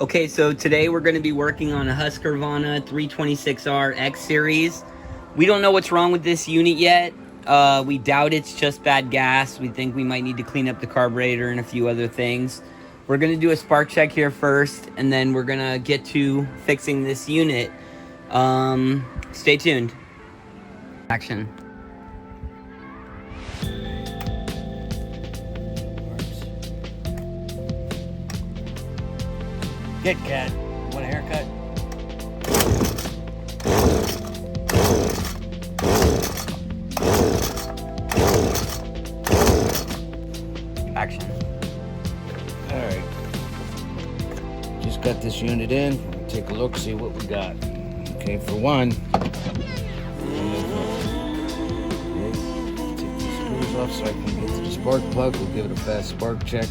Okay, so today we're going to be working on a Husqvarna 326R X Series. We don't know what's wrong with this unit yet. We doubt it's just bad gas. We think we might need to clean up the carburetor and a few other things. We're going to do a spark check here first, and then we're going to get to fixing this unit. Stay tuned. Action. Get cat. Want a haircut? Action. Alright. Just got this unit in. Take a look, see what we got. Okay, for one. Okay, take these screws off so I can get to the spark plug. We'll give it a fast spark check.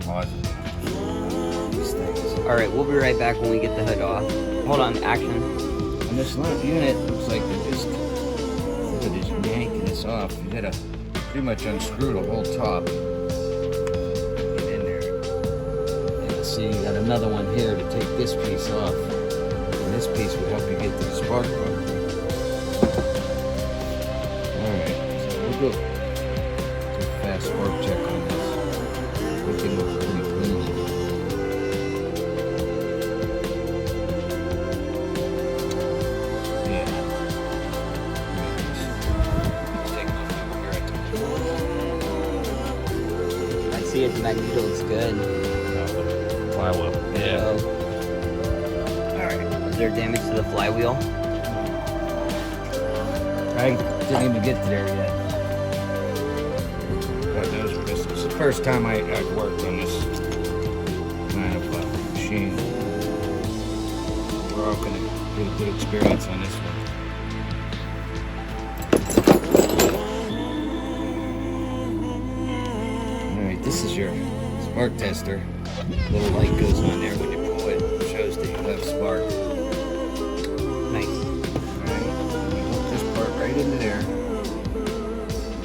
Pause it. All right, we'll be right back when we get the hood off. Hold on, action. And this unit looks like they're just yanking this off. You gotta pretty much unscrew the whole top. Get in there. And see, you got another one here to take this piece off. And this piece would help you get to the spark plug. Alright, so we'll do a fast spark check on this. Everything looks pretty clean. Yeah. Take a look over here. I see it, the magneto looks good. Flywheel. Yeah. Alright, is there damage to the flywheel? I didn't even get there yet. God knows what this is. The first time I've worked on this kind of machine. We're all going to get a good experience on this one. Alright, this is your spark tester. Little light goes on there when you pull it. It shows that you have spark. Nice. Alright, hook this part right into there.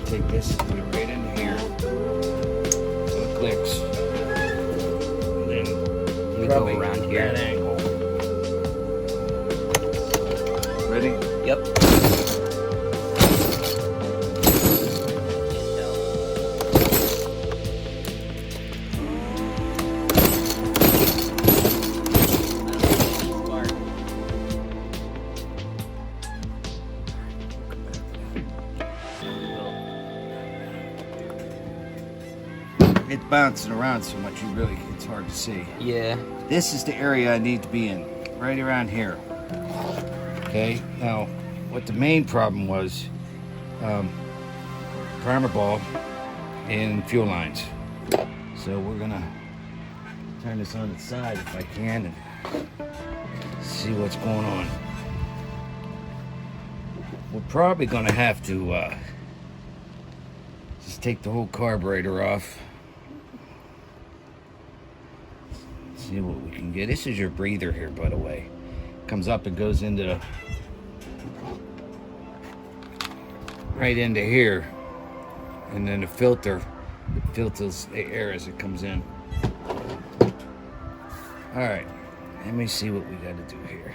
Take this and put it right in here. So it clicks. And then We go around here. that angle. Ready? Yep. It's bouncing around so much it's hard to see. Yeah. This is the area I need to be in, right around here. Okay, now what the main problem was, primer ball and fuel lines. So we're gonna turn this on its side if I can and see what's going on. We're probably gonna have to just take the whole carburetor off. See what we can get. This is your breather here, by the way. Comes up and goes into the right into here, and then the filter, it filters the air as it comes in. All right, let me see what we got to do here.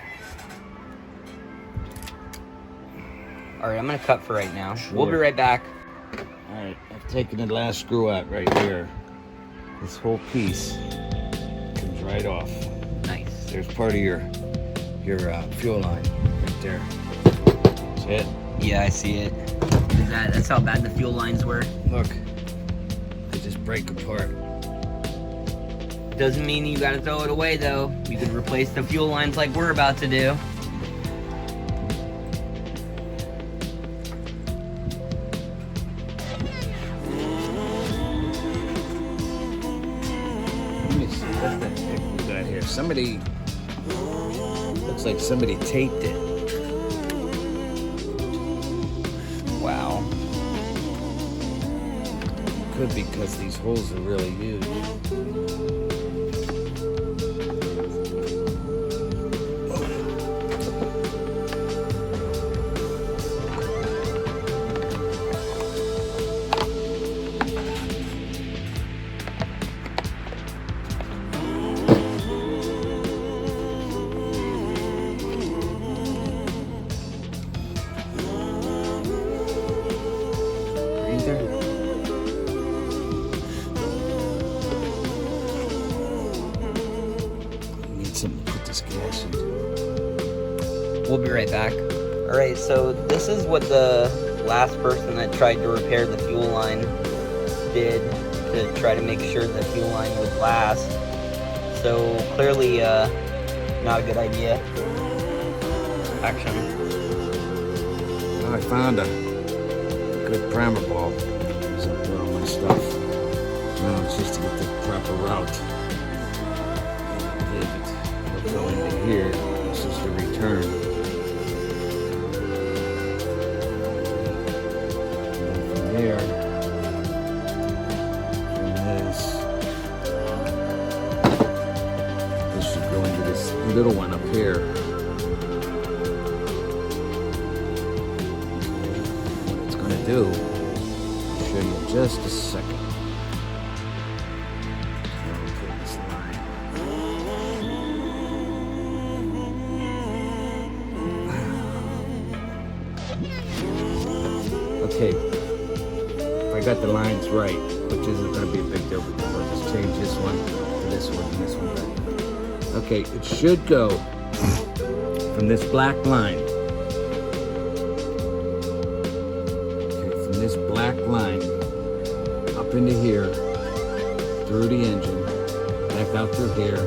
All right, I'm gonna cut for right now. Sure. We'll be right back. All right, I've taken the last screw out right here. This whole piece comes right off. Nice. There's part of your fuel line right there. See it? Yeah, I see it. That's how bad the fuel lines were. Look, they just break apart. Doesn't mean you gotta throw it away though. You could replace the fuel lines like we're about to do. somebody, looks like somebody taped it. Wow. Could be because these holes are really huge. Something to put this gas into. We'll be right back. All right, so this is what the last person that tried to repair the fuel line did to try to make sure the fuel line would last. So clearly, not a good idea. Action. Well, I found a good primer ball. There's up there all my stuff. Now it's just to get the proper route. Go into here. This is the return. And from there, from this should go into this little one up here. What it's going to do, I'll show you in just a second. Okay, if I got the lines right, which isn't going to be a big deal, because I'll just change this one to this one and this one back. Okay, it should go from this black line. Okay, from this black line up into here, through the engine, back out through here,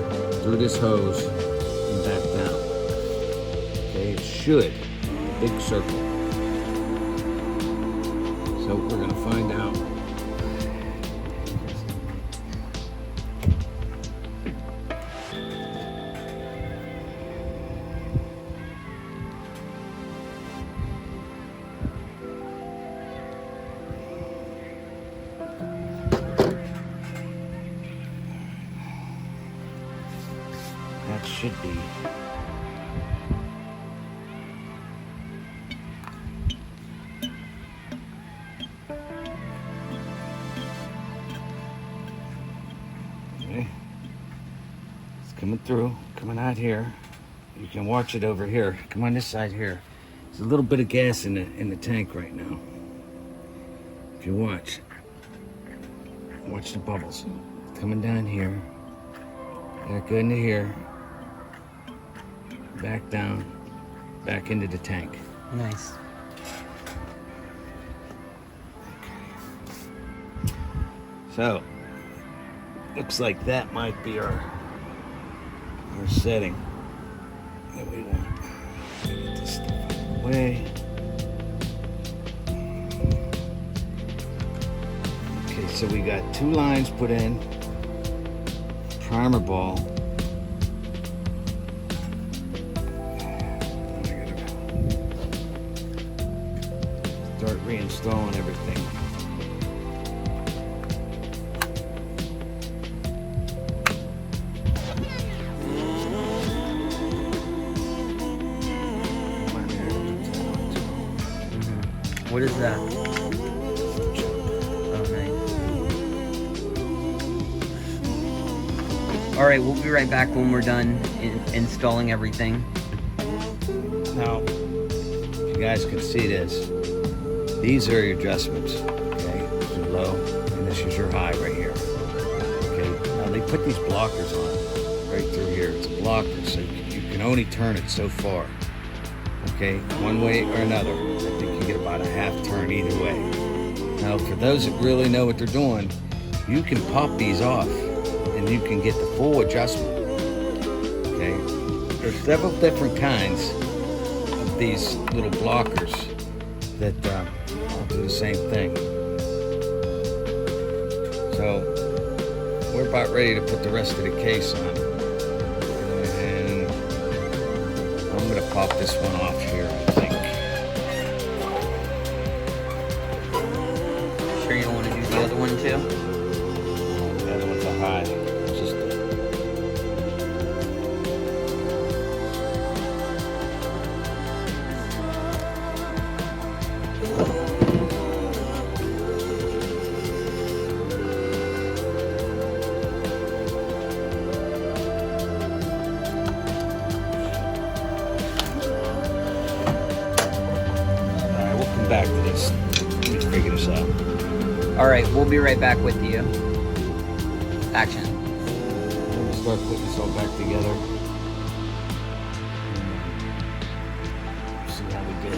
through this hose, and back down. Okay, it should, big circle. So we're going to find out. That should be. It's coming through, coming out here. You can watch it over here. Come on this side here. There's a little bit of gas in the tank right now. If you watch the bubbles. It's coming down here. Back into here. Back down. Back into the tank. Nice. So, looks like that might be our setting that we want. Get this stuff out of the way. Okay, so we got 2 lines put in. Primer ball. Start reinstalling everything. What is that? Oh, nice. All right, we'll be right back when we're done installing everything. Now, if you guys can see this, these are your adjustments. Okay, this is low, and this is your high right here. Okay, now they put these blockers on right through here. It's a blocker, so you can only turn it so far. Okay, one way or another. I think you get about a half turn either way. Now, for those that really know what they're doing, you can pop these off and you can get the full adjustment. Okay, there's several different kinds of these little blockers that all do the same thing. So we're about ready to put the rest of the case on. pop this one off here, I think. Sure you don't want to do the other one too? The other one's a high. It's just back to this. Let me figure this out. All right, we'll be right back with you. Action. I'm gonna start putting this all back together. See how we get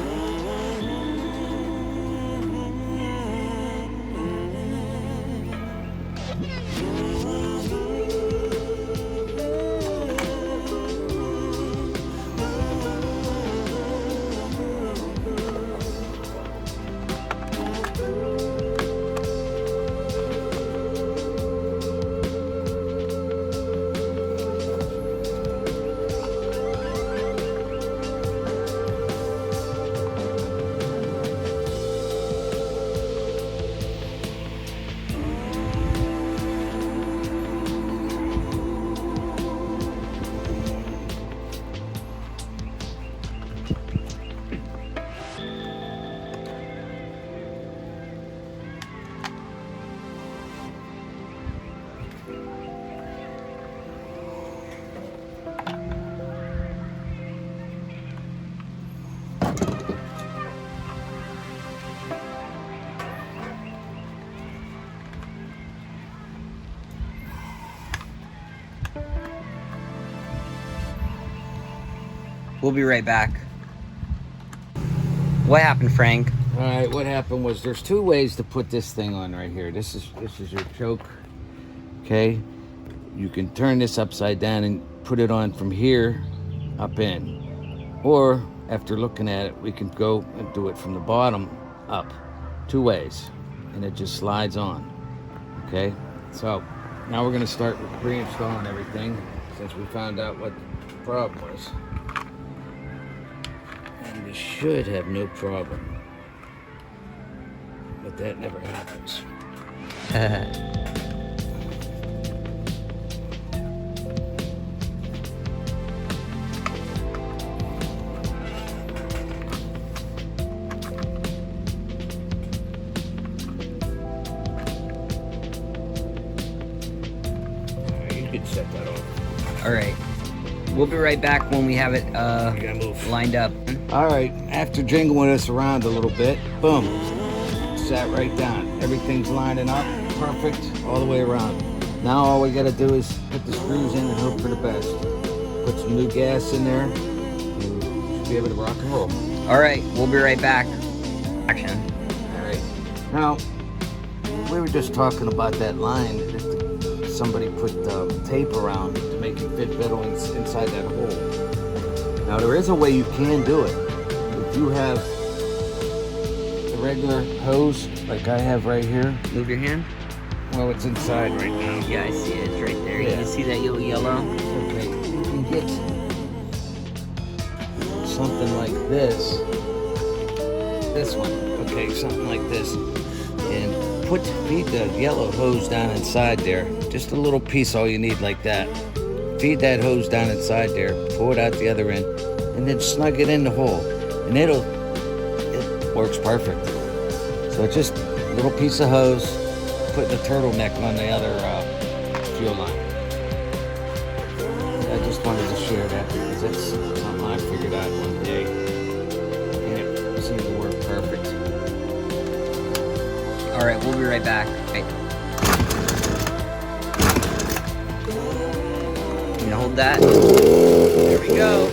We'll be right back. What happened, Frank? All right, what happened was there's two ways to put this thing on right here. This is your choke, okay? You can turn this upside down and put it on from here up in. Or, after looking at it, we can go and do it from the bottom up. Two ways, and it just slides on, okay? So, now we're gonna start reinstalling everything since we found out what the problem was. And we should have no problem. But that never happens. You could set that off. All right. We'll be right back when we have it We gotta move. lined up. All right, after jingling us around a little bit, boom, sat right down. Everything's lining up, perfect, all the way around. Now all we gotta do is put the screws in and hope for the best. Put some new gas in there, and we should be able to rock and roll. All right, we'll be right back. Action. All right. Now, we were just talking about that line that somebody put tape around to make it fit better inside that hole. Now, there is a way you can do it. If you have the regular hose, like I have right here, Move your hand. well, it's inside right now. Yeah, I see it. It's right there. Yeah. You see that little yellow? Okay, you can get something like this. This one, okay, something like this. And feed the yellow hose down inside there. Just a little piece, all you need like that. Feed that hose down inside there, pull it out the other end, and then snug it in the hole. And it works perfect. So it's just a little piece of hose, putting the turtleneck on the other fuel line. I just wanted to share that because that's something I figured out one day. And it seemed to work perfect. All right, we'll be right back. Okay. You gonna hold that? There we go.